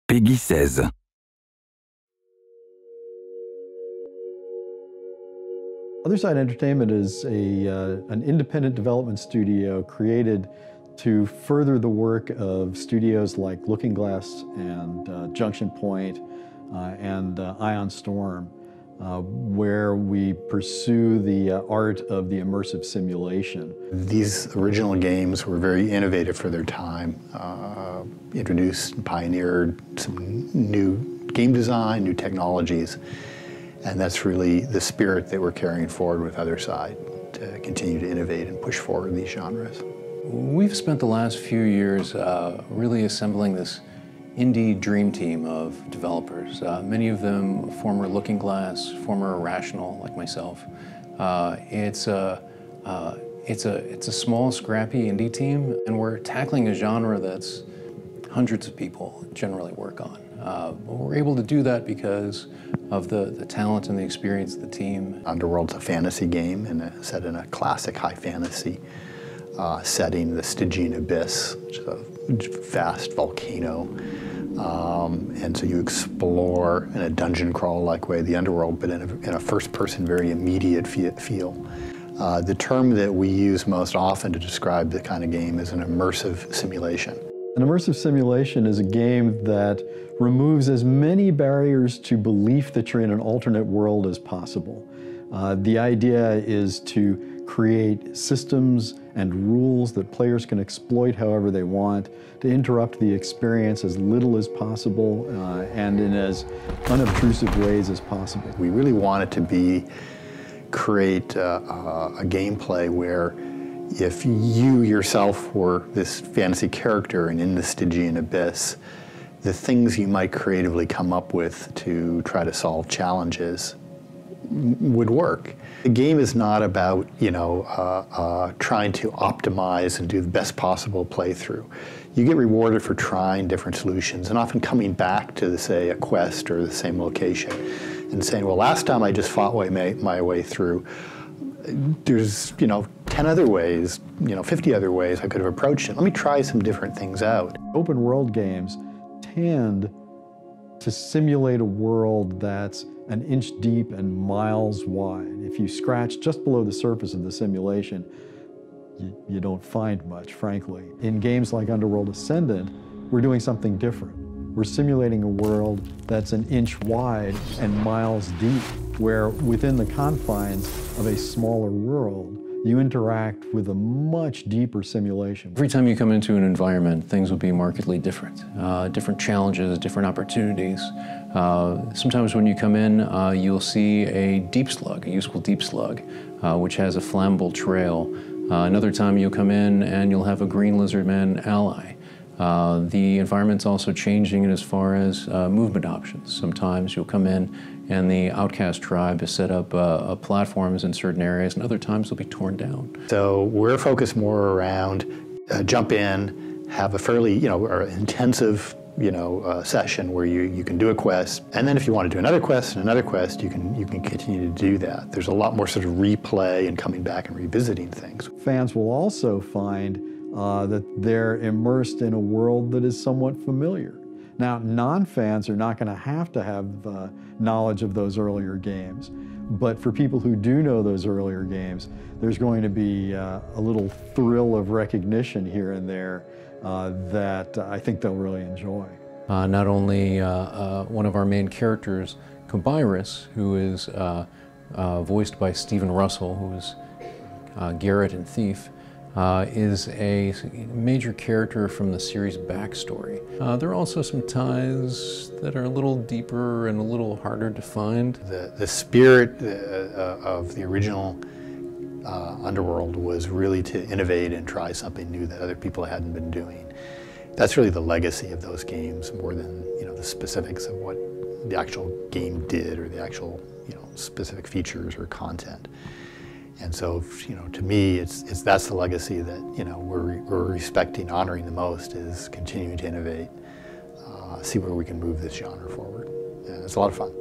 Peggy 16. Other Side Entertainment is an independent development studio created to further the work of studios like Looking Glass and Junction Point and Ion Storm, where we pursue the art of the immersive simulation. These original games were very innovative for their time, introduced and pioneered some new game design, new technologies, and that's really the spirit that we're carrying forward with Other Side, to continue to innovate and push forward these genres. We've spent the last few years really assembling this indie dream team of developers. Many of them former Looking Glass, former Irrational, like myself. It's a small, scrappy indie team, and we're tackling a genre that's hundreds of people generally work on. But we're able to do that because of the talent and the experience of the team. Underworld's a fantasy game set in a classic high fantasy setting, the Stygian Abyss, which is a vast volcano. And so you explore in a dungeon crawl-like way the underworld, but in a first-person, very immediate feel. The term that we use most often to describe the kind of game is an immersive simulation. An immersive simulation is a game that removes as many barriers to belief that you're in an alternate world as possible. The idea is to create systems and rules that players can exploit however they want, to interrupt the experience as little as possible and in as unobtrusive ways as possible. We really want it to create a gameplay where if you yourself were this fantasy character and in the Stygian Abyss, the things you might creatively come up with to try to solve challenges would work. The game is not about, trying to optimize and do the best possible playthrough. You get rewarded for trying different solutions and often coming back to, say, a quest or the same location and saying, well, last time I just fought my way through. There's, 10 other ways, 50 other ways I could have approached it. Let me try some different things out. Open world games tend to simulate a world that's an inch deep and miles wide. If you scratch just below the surface of the simulation, you don't find much, frankly. In games like Underworld Ascendant, we're doing something different. We're simulating a world that's an inch wide and miles deep, where within the confines of a smaller world, you interact with a much deeper simulation. Every time you come into an environment, things will be markedly different. Different challenges, different opportunities. Sometimes when you come in, you'll see a deep slug, a useful deep slug, which has a flammable trail. Another time you'll come in and you'll have a green lizardman ally. The environment's also changing as far as movement options. Sometimes you'll come in and the outcast tribe has set up platforms in certain areas, and other times they'll be torn down. So we're focused more around jump in, have a fairly, or intensive, session where you can do a quest, and then if you want to do another quest and another quest, you can continue to do that. There's a lot more sort of replay and coming back and revisiting things. Fans will also find that they're immersed in a world that is somewhat familiar. Now, non-fans are not going to have knowledge of those earlier games, but for people who do know those earlier games, there's going to be a little thrill of recognition here and there that I think they'll really enjoy. Not only one of our main characters, Kobyrus, who is voiced by Stephen Russell, who is Garrett in Thief, is a major character from the series backstory. There are also some ties that are a little deeper and a little harder to find. The spirit of the original Underworld was really to innovate and try something new that other people hadn't been doing. That's really the legacy of those games, more than the specifics of what the actual game did or the actual specific features or content. And so, to me, that's the legacy that we're respecting, honoring the most, is continuing to innovate, see where we can move this genre forward. And it's a lot of fun.